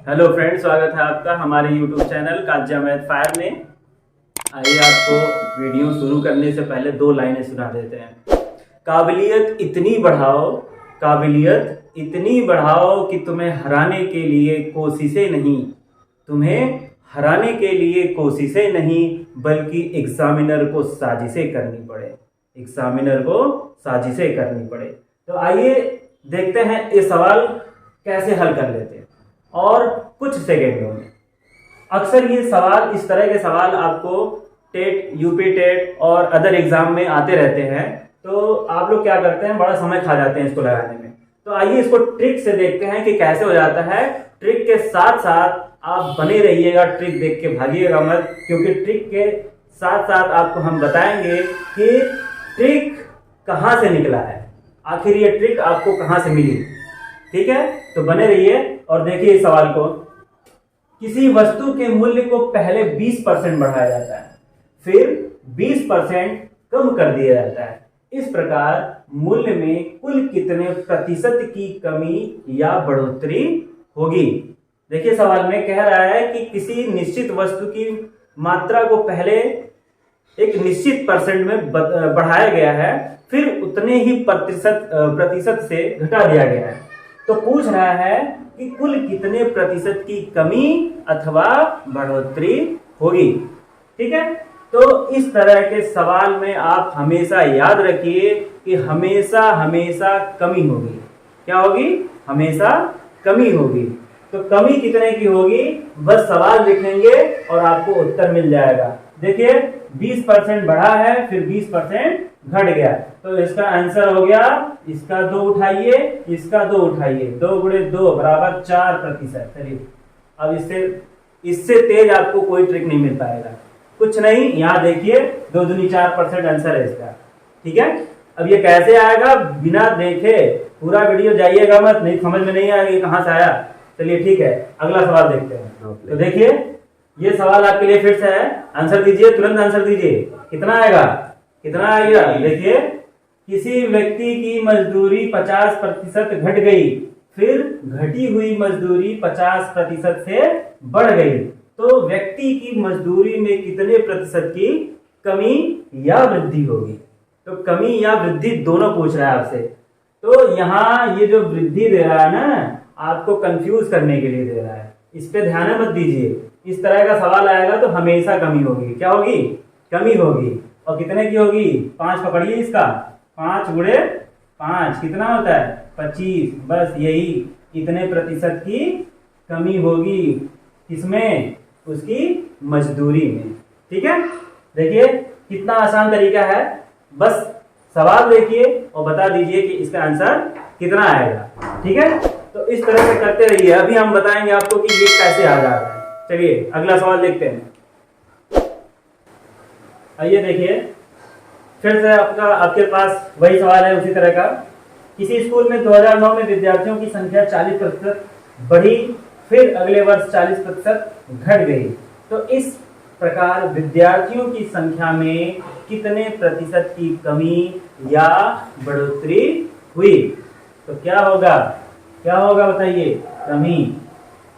Hello friends, स्वागत है आपका हमारे यूट्यूब चैनल काज्या मैथ फायर में। आइए आपको वीडियो शुरू करने से पहले दो लाइनें सुना देते हैं। काबिलियत इतनी बढ़ाओ, काबिलियत इतनी बढ़ाओ कि तुम्हें हराने के लिए कोशिशें नहीं, तुम्हें हराने के लिए कोशिशें नहीं बल्कि एग्जामिनर को साजिशें करनी पड़े, एग्जामिनर को साजिशें करनी पड़े। तो आइए देखते हैं ये सवाल कैसे हल कर लेते हैं और कुछ सेकेंडों में। अक्सर ये सवाल, इस तरह के सवाल आपको टेट, यूपी टेट और अदर एग्जाम में आते रहते हैं। तो आप लोग क्या करते हैं, बड़ा समय खा जाते हैं इसको लगाने में। तो आइए इसको ट्रिक से देखते हैं कि कैसे हो जाता है। ट्रिक के साथ साथ आप बने रहिएगा, ट्रिक देख के भागिएगा मत, क्योंकि ट्रिक के साथ साथ आपको हम बताएंगे कि ट्रिक कहाँ से निकला है, आखिर ये ट्रिक आपको कहाँ से मिली। ठीक है, तो बने रहिए और देखिए इस सवाल को। किसी वस्तु के मूल्य को पहले 20% बढ़ाया जाता है, फिर 20% कम कर दिया जाता है। इस प्रकार मूल्य में कुल कितने प्रतिशत की कमी या बढ़ोतरी होगी। देखिए सवाल में कह रहा है कि किसी निश्चित वस्तु की मात्रा को पहले एक निश्चित परसेंट में बढ़ाया गया है, फिर उतने ही प्रतिशत से घटा दिया गया है। तो पूछ रहा है कि कुल कितने प्रतिशत की कमी अथवा बढ़ोतरी होगी। ठीक है, तो इस तरह के सवाल में आप हमेशा याद रखिए कि हमेशा हमेशा कमी होगी। क्या होगी? हमेशा कमी होगी। तो कमी कितने की होगी, बस सवाल लिखेंगे और आपको उत्तर मिल जाएगा। देखिए 20% बढ़ा है, फिर 20% घट गया, तो इसका आंसर हो गया, इसका 2 उठाइए, इसका 2 उठाइए, 2 गुणे 2 बराबर 4%। चलिए अब इससे तेज आपको कोई ट्रिक नहीं मिल पाएगा। कुछ नहीं, यहाँ देखिए 2 दूनी 4% आंसर है इसका। ठीक है, अब ये कैसे आएगा, बिना देखे पूरा वीडियो जाइएगा मत, नहीं समझ में नहीं आएगा ये कहाँ से आया। चलिए ठीक है, अगला सवाल देखते हैं। तो देखिए ये सवाल आपके लिए फिर से है, आंसर दीजिए, तुरंत आंसर दीजिए। कितना आएगा, कितना आएगा? देखिए किसी व्यक्ति की मजदूरी 50% घट गई, फिर घटी हुई मजदूरी 50% से बढ़ गई, तो व्यक्ति की मजदूरी में कितने प्रतिशत की कमी या वृद्धि होगी। तो कमी या वृद्धि दोनों पूछ रहा है आपसे। तो यहाँ ये जो वृद्धि दे रहा है ना, आपको कंफ्यूज करने के लिए दे रहा है, इस पे ध्यान मत दीजिए। इस तरह का सवाल आएगा तो हमेशा कमी होगी। क्या होगी? कमी होगी। और कितने की होगी? 5 पकड़िए इसका, 5 गुणे 5 कितना होता है? 25। बस यही, इतने प्रतिशत की कमी होगी। किसमें? उसकी मजदूरी में। ठीक है, देखिए कितना आसान तरीका है। बस सवाल देखिए और बता दीजिए कि इसका आंसर कितना आएगा। ठीक है, तो इस तरह से करते रहिए। अभी हम बताएंगे आपको कि ये कैसे आ जा रहा है। चलिए अगला सवाल देखते हैं। आइए देखिए, फिर से आपके पास वही सवाल है उसी तरह का। किसी स्कूल में 2009 में विद्यार्थियों की संख्या 40% बढ़ी, फिर अगले वर्ष 40% घट गई, तो इस प्रकार विद्यार्थियों की संख्या में कितने प्रतिशत की कमी या बढ़ोतरी हुई। तो क्या होगा, क्या होगा बताइए? कमी।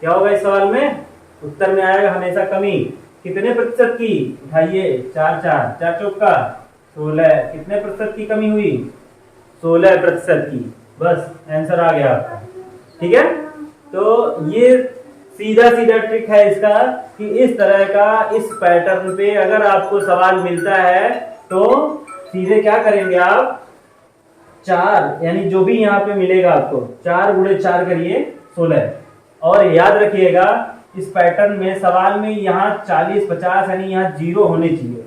क्या होगा इस सवाल में? उत्तर में आएगा हमेशा कमी। कितने प्रतिशत की? उठाइए, 4 4 चौका 16। कितने प्रतिशत की कमी हुई? 16% की। बस आंसर आ गया आपका। ठीक है, तो ये सीधा सीधा ट्रिक है इसका कि इस तरह का, इस पैटर्न पे अगर आपको सवाल मिलता है तो सीधे क्या करेंगे आप, 4 यानी जो भी यहाँ पे मिलेगा आपको, 4 गुणे 4 करिए 16। और याद रखिएगा इस पैटर्न में सवाल में यहाँ 40 50 यानी यहाँ 0 होने चाहिए,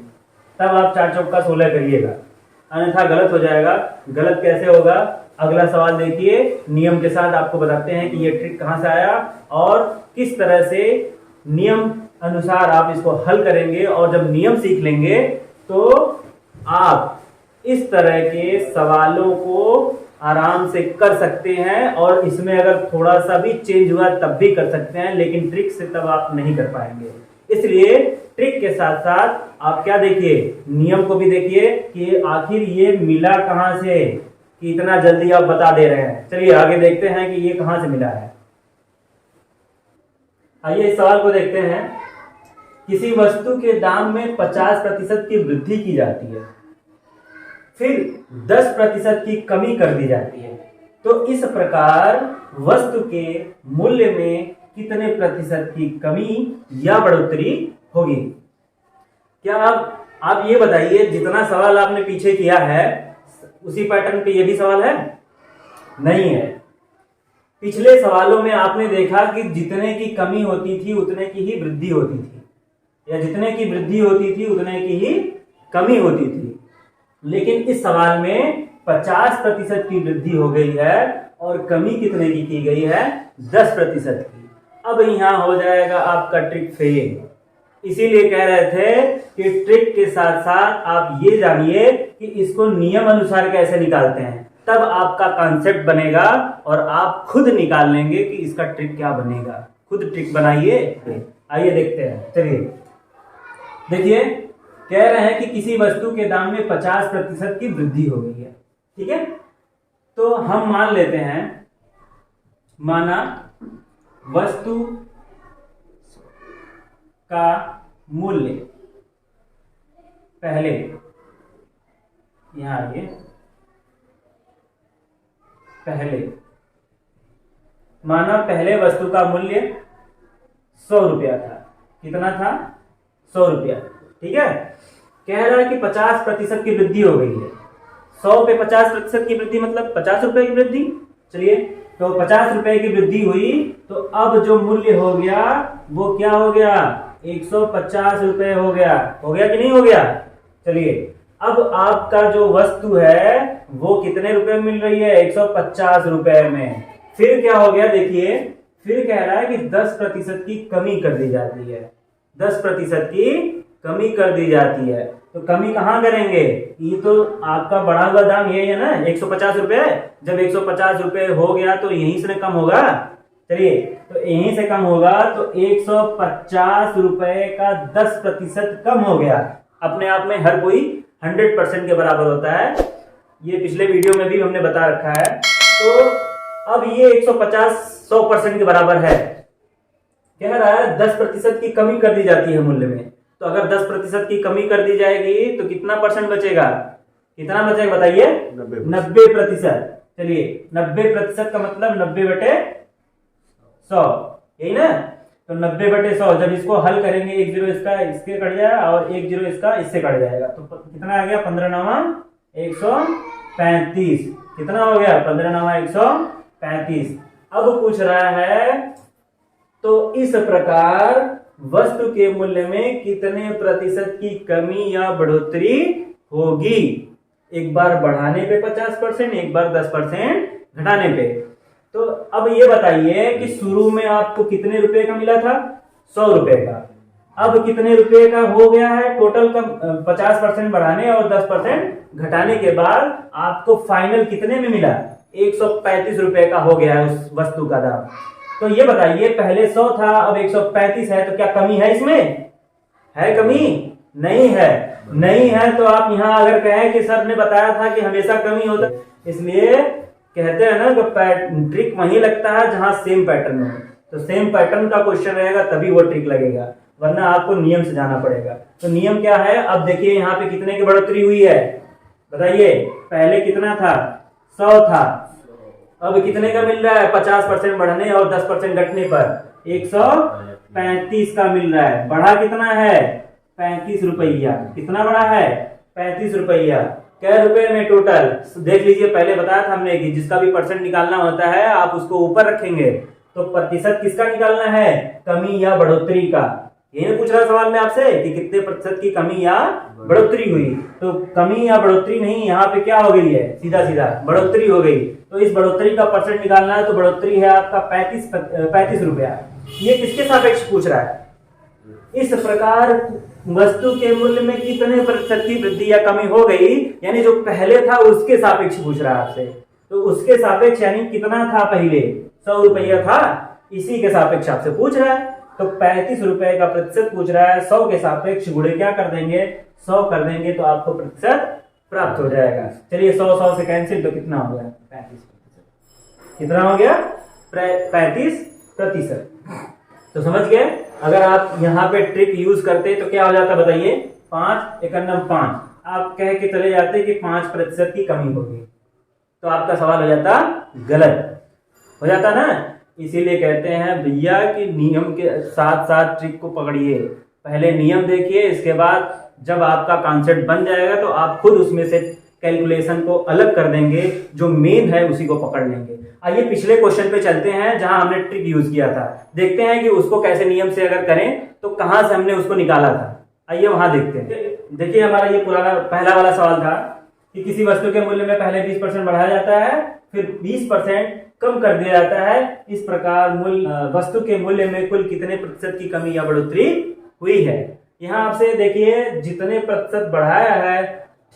तब आप 4 चौका 16 करिएगा, अन्यथा गलत हो जाएगा। गलत कैसे होगा, अगला सवाल देखिए। नियम के साथ आपको बताते हैं कि ये ट्रिक कहाँ से आया और किस तरह से नियम अनुसार आप इसको हल करेंगे। और जब नियम सीख लेंगे तो आप इस तरह के सवालों को आराम से कर सकते हैं, और इसमें अगर थोड़ा सा भी चेंज हुआ तब भी कर सकते हैं, लेकिन ट्रिक से तब आप नहीं कर पाएंगे। इसलिए ट्रिक के साथ साथ आप क्या देखिए, नियम को भी देखिए कि आखिर ये मिला कहां से, कि इतना जल्दी आप बता दे रहे हैं। चलिए आगे देखते हैं कि ये कहां से मिला है। आइए इस सवाल को देखते हैं। किसी वस्तु के दाम में 50% की वृद्धि की जाती है, फिर 10% की कमी कर दी जाती है, तो इस प्रकार वस्तु के मूल्य में कितने प्रतिशत की कमी या बढ़ोतरी होगी? क्या आप ये बताइए, जितना सवाल आपने पीछे किया है उसी पैटर्न पे ये भी सवाल है? नहीं है। पिछले सवालों में आपने देखा कि जितने की कमी होती थी उतने की ही वृद्धि होती थी, या जितने की वृद्धि होती थी उतने की ही कमी होती थी। लेकिन इस सवाल में 50% की वृद्धि हो गई है और कमी कितने की गई है? 10% की। अब यहां हो जाएगा आपका ट्रिक फेल। इसीलिए कह रहे थे कि ट्रिक के साथ साथ आप ये जानिए कि इसको नियम अनुसार कैसे निकालते हैं, तब आपका कॉन्सेप्ट बनेगा और आप खुद निकाल लेंगे कि इसका ट्रिक क्या बनेगा। खुद ट्रिक बनाइए। आइए देखते हैं। चलिए देखिए, कह रहे हैं कि किसी वस्तु के दाम में 50% की वृद्धि हो गई है। ठीक है, तो हम मान लेते हैं, माना वस्तु का मूल्य पहले, यहां आइए, पहले माना पहले वस्तु का मूल्य 100 रुपया था। कितना था? 100 रुपया। ठीक है, कह रहा है कि 50% की वृद्धि हो गई है। 100 पे 50% की वृद्धि मतलब 50 रुपए की वृद्धि। चलिए, तो 50 रुपए की वृद्धि हुई, तो अब जो मूल्य हो गया वो क्या हो गया? 150 रुपए हो गया। हो गया कि नहीं हो गया? चलिए, अब आपका जो वस्तु है वो कितने रुपए में मिल रही है? 150 रुपए में। फिर क्या हो गया? देखिए, फिर कह रहा है कि 10% की कमी कर दी जाती है। 10% की कमी कर दी जाती है। तो कमी कहाँ करेंगे? ये तो आपका बढ़ा हुआ दाम ये है ना, 150 रुपए। जब 150 रुपए हो गया तो यहीं से कम होगा। चलिए, तो यहीं से कम होगा, तो 150 रुपए का 10% कम हो गया। अपने आप में हर कोई 100% के बराबर होता है, ये पिछले वीडियो में भी हमने बता रखा है। तो अब ये 150 100% के बराबर है। कह रहा है 10% की कमी कर दी जाती है मूल्य में। तो अगर 10% की कमी कर दी जाएगी तो कितना परसेंट बचेगा? कितना बचेगा बताइए? 90%। चलिए, 90% का मतलब 90/100, यही ना? तो 90/100 जब इसको हल करेंगे, 1 0 इसका इसके कट जाएगा और 1 0 इसका इससे कट जाएगा, तो कितना आ गया? 15×9 = 135। कितना हो गया? 15×9 = 135। अब पूछ रहा है, तो इस प्रकार वस्तु के मूल्य में कितने प्रतिशत की कमी या बढ़ोतरी होगी? एक बार बढ़ाने पे 50%, एक बार 10% घटाने पे। तो अब ये बताइए कि शुरू में आपको कितने रुपए का मिला था? 100 रुपए का। अब कितने रुपए का हो गया है टोटल का? 50% बढ़ाने और 10% घटाने के बाद आपको फाइनल कितने में मिला? 135 रुपए का हो गया है उस वस्तु का दाम। तो ये बताइए, पहले 100 था, अब 135 है, तो क्या कमी है इसमें? है कमी? नहीं है। नहीं है तो आप यहां अगर कहें कि सर ने बताया था कि हमेशा कमी होता है, इसलिए कहते हैं ना कि ट्रिक वहीं लगता है जहां सेम पैटर्न हो। तो सेम पैटर्न का क्वेश्चन रहेगा तभी वो ट्रिक लगेगा, वरना आपको नियम से जाना पड़ेगा। तो नियम क्या है? अब देखिए यहाँ पे कितने की बढ़ोतरी हुई है बताइए। पहले कितना था? 100 था। अब कितने का मिल रहा है? 50% बढ़ने और 10% घटने पर 135 का मिल रहा है। बढ़ा कितना है? 35 रुपया। कितना बढ़ा है? 35 रुपया। कै रुपए में टोटल देख लीजिए। पहले बताया था हमने कि जिसका भी परसेंट निकालना होता है आप उसको ऊपर रखेंगे। तो प्रतिशत किसका निकालना है? कमी या बढ़ोतरी का। यही पूछ रहा सवाल में आपसे कि कितने प्रतिशत की कमी या बढ़ोतरी हुई। तो कमी या बढ़ोतरी नहीं, यहाँ पे क्या हो गई है? सीधा सीधा बढ़ोतरी हो गई। तो इस बढ़ोतरी का परसेंट निकालना है, तो बढ़ोतरी है आपका 35 रुपया। ये किसके सापेक्ष पूछ रहा है? इस प्रकार वस्तु के मूल्य में कितने प्रतिशत की वृद्धि या कमी हो गई, यानी जो पहले था उसके सापेक्ष पूछ रहा है आपसे। तो उसके सापेक्ष यानी कितना था? पहले 100 रुपया था, इसी के सापेक्ष आपसे पूछ रहा है। तो 35 रुपए का प्रतिशत पूछ रहा है, 100 के सापेक्ष गुणे क्या कर देंगे? 100 कर देंगे तो आपको प्रतिशत प्राप्त हो जाएगा। चलिए 100 से कैंसिल, तो कितना हो गया? 35%। कितना हो गया? 35%। तो समझ गए, अगर आप यहाँ पे ट्रिक यूज करते तो क्या हो जाता बताइए, 5 एकन्नम 5, आप कह के चले जाते कि 5% की कमी होगी, तो आपका सवाल हो जाता गलत, हो जाता ना। इसीलिए कहते हैं भैया कि नियम के साथ साथ ट्रिक को पकड़िए, पहले नियम देखिए, इसके बाद जब आपका कॉन्सेप्ट बन जाएगा तो आप खुद उसमें से कैलकुलेशन को अलग कर देंगे, जो मेन है उसी को पकड़ लेंगे। आइए पिछले क्वेश्चन पे चलते हैं जहां हमने ट्रिक यूज किया था, देखते हैं कि उसको कैसे नियम से अगर करें तो कहां से हमने उसको निकाला था। आइए वहां देखते हैं। देखिए हमारा ये पुराना पहला वाला सवाल था कि किसी वस्तु के मूल्य में पहले 20% बढ़ाया जाता है, फिर 20% कम कर दिया जाता है, इस प्रकार वस्तु के मूल्य में कुल कितने प्रतिशत की कमी या बढ़ोतरी हुई है। यहाँ आपसे देखिए जितने प्रतिशत बढ़ाया है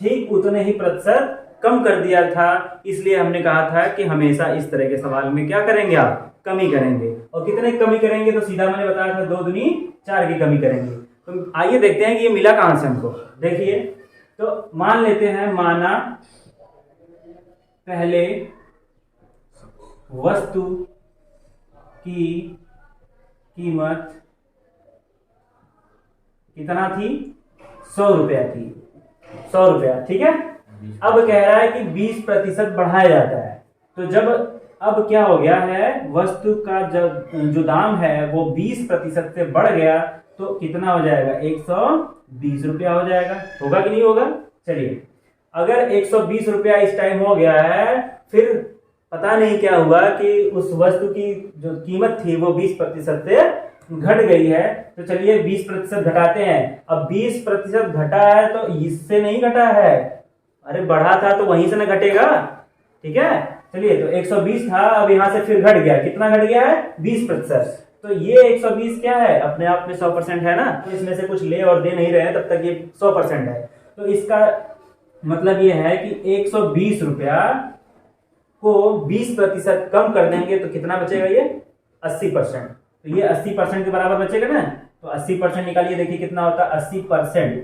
ठीक उतने ही प्रतिशत कम कर दिया था, इसलिए हमने कहा था कि हमेशा इस तरह के सवाल में क्या करेंगे आप, कमी करेंगे। और कितने कमी करेंगे, तो सीधा मैंने बताया था 2 दूनी 4 की कमी करेंगे। तो आइए देखते हैं कि ये मिला कहां से हमको। देखिए तो मान लेते हैं, माना पहले वस्तु की कीमत कितना थी, 100 रुपया थी, 100 रुपया, ठीक है। अब कह रहा है कि 20% बढ़ाया जाता है, तो जब अब क्या हो गया है, वस्तु का जब जो दाम है वो 20% से बढ़ गया तो कितना हो जाएगा, 120 रुपया हो जाएगा, होगा कि नहीं होगा। चलिए अगर 120 रुपया इस टाइम हो गया है, फिर पता नहीं क्या हुआ कि उस वस्तु की जो कीमत थी वो 20% से घट गई है, तो चलिए 20% घटाते हैं। अब 20% घटा है तो इससे नहीं घटा है, अरे बढ़ा था तो वहीं से ना घटेगा, ठीक है। चलिए तो 120 था, अब यहां से फिर घट गया, कितना घट गया है, 20%। तो ये 120 क्या है, अपने आप में 100% है ना, तो इसमें से कुछ ले और दे नहीं रहे तब तक ये 100% है। तो इसका मतलब ये है कि 120 रुपया को 20% कम कर देंगे तो कितना बचेगा, ये 80%। तो ये 80% के बराबर बचेगा ना, तो 80% निकालिए, देखिए कितना होता है 80%,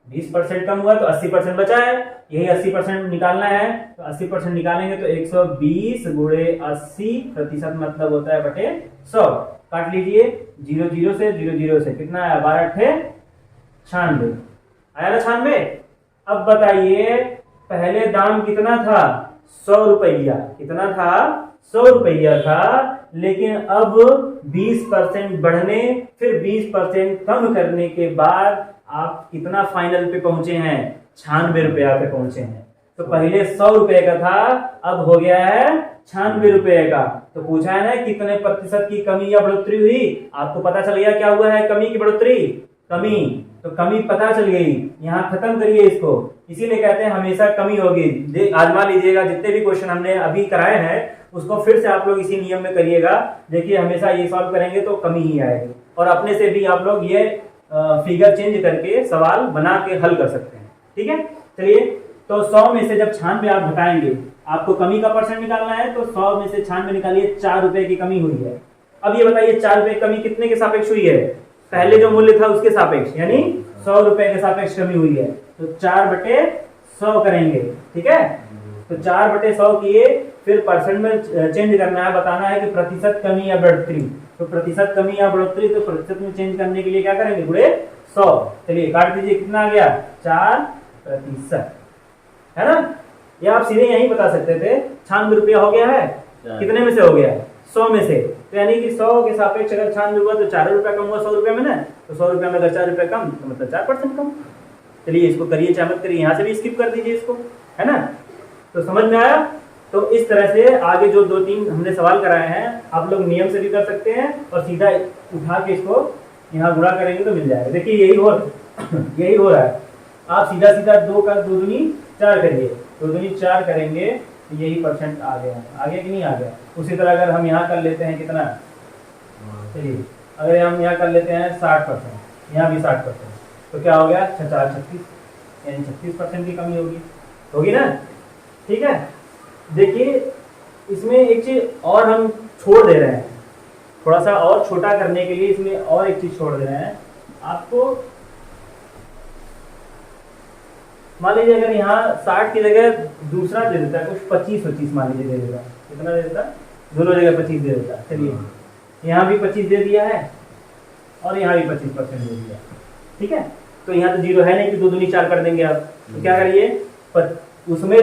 20% कम हुआ तो 80% बचा है, यही 80% निकालना है। तो 80% निकालेंगे तो 120 गुणे 80% मतलब होता है बटे 100। काट लीजिए, 0 0 से 0 0 से कितना आया, 12 अट्ठे 96 आया ना, 96। अब बताइए पहले दाम कितना था, 100 रुपया, कितना था, 100 रुपया था, लेकिन अब 20% बढ़ने फिर 20% कम करने के बाद आप कितना फाइनल पे पहुंचे हैं, 96 रुपया पे पहुंचे हैं। तो पहले 100 रुपए का था, अब हो गया है 96 रुपए का। तो पूछा है ना कितने प्रतिशत की कमी या बढ़ोतरी हुई, आपको पता चल गया क्या हुआ है, कमी की बढ़ोतरी, कमी। तो कमी पता चल गई, यहाँ खत्म करिए इसको। इसीलिए कहते हैं हमेशा कमी होगी। आजमा लीजिएगा, जितने भी क्वेश्चन हमने अभी कराए हैं उसको फिर से आप लोग इसी नियम में करिएगा, देखिए हमेशा ये सॉल्व करेंगे तो कमी ही आएगी। और अपने से भी आप लोग ये फिगर चेंज करके सवाल बना के हल कर सकते हैं, ठीक है। चलिए तो 100 में से जब 96 आप घटाएंगे, आपको कमी का परसेंट निकालना है, तो 100 में से 96 निकालिए, 4 रुपए की कमी हुई है। अब ये बताइए 4 रुपए कमी कितने के सापेक्ष हुई है, पहले जो मूल्य था उसके सापेक्ष, यानी 100 रुपए के सापेक्ष कमी हुई है। तो 4/100 करेंगे, ठीक है। तो 4/100 किए, फिर परसेंट में चेंज करना है, बताना है कि प्रतिशत कमी या बढ़ोतरी। तो प्रतिशत कमी या बढ़ोतरी, तो प्रतिशत में चेंज करने के लिए क्या करेंगे, गुणे 100। चलिए काट दीजिए, कितना आ गया, 4%, है ना। ये आप सीधे यही बता सकते थे, 96 रुपया हो गया है, कितने में से हो गया, 100 में से। तो यानी कि 100 के सापेक्ष अगर 96 हुआ तो 4 रुपया कम हुआ 100 रुपया में ना, तो 100 रुपया में अगर 4 रुपया कम तो मतलब 4% कम। चलिए इसको करिए, चाहे मत करिए, यहाँ से भी स्किप कर दीजिए इसको, है ना। तो समझ में आया। तो इस तरह से आगे जो 2-3 हमने सवाल कराए हैं आप लोग नियम से भी कर सकते हैं, और सीधा उठा के इसको यहाँ गुणा करेंगे तो मिल जाएगा। देखिए यही हो रहा है। आप सीधा सीधा 2 का 2 दूनी 4 करिए, 2 दूनी 4 करेंगे तो यही परसेंट आ गया, आगे कि नहीं आ गया। उसी तरह अगर हम यहाँ कर लेते हैं कितना, चलिए अगर हम यहाँ कर लेते हैं 60%, यहाँ भी 60%, तो क्या हो गया, 36, यानी 36% की कमी होगी ना, ठीक है। देखिए इसमें एक चीज और हम छोड़ दे रहे हैं, थोड़ा सा और छोटा करने के लिए इसमें और एक चीज छोड़ दे रहे हैं आपको। मान लीजिए अगर यहाँ 60 की जगह दूसरा दे देता है कुछ 25 मान लीजिए दे देता, कितना दे देता, दोनों जगह 25 दे देता। चलिए यहाँ भी 25 दे दिया है और यहाँ भी 25% दे दिया, ठीक है। तो यहाँ तो जीरो है नहीं कि 2 दूनी 4 कर देंगे आप, तो क्या करिए, उसमें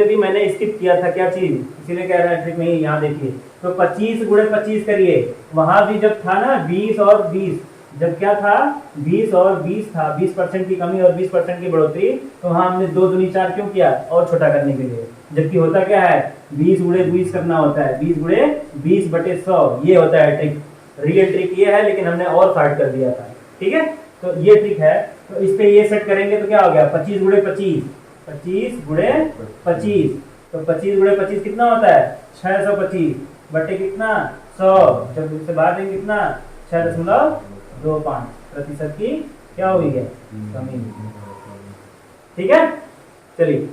भी मैंने स्किप किया था क्या चीज, इसीलिए कह रहा है ट्रिक नहीं, यहाँ देखिए। तो 25 गुणे 25 करिए, वहां भी जब था ना 20 और 20, जब क्या था 20 और 20 था, 20% की कमी और 20% की बढ़ोतरी, तो वहां हमने 2 दूनी 4 क्यों किया, और छोटा करने के लिए। जबकि होता क्या है, 20 गुणे 20 करना होता है, 20 गुणे 20 बटे 100, ये होता है ट्रिक। रियल ट्रिक ये है, लेकिन हमने और शॉर्ट कर दिया था, ठीक है। तो ये ट्रिक है, तो इस पे ये सेट करेंगे तो क्या हो गया, 25 गुणे 25, 25 गुणे 25, तो 25 गुणे 25 कितना होता है, 625 बटे कितना 100, जब इससे बाहर देंगे कितना 6.25% की क्या हुई है, कमी, ठीक है। चलिए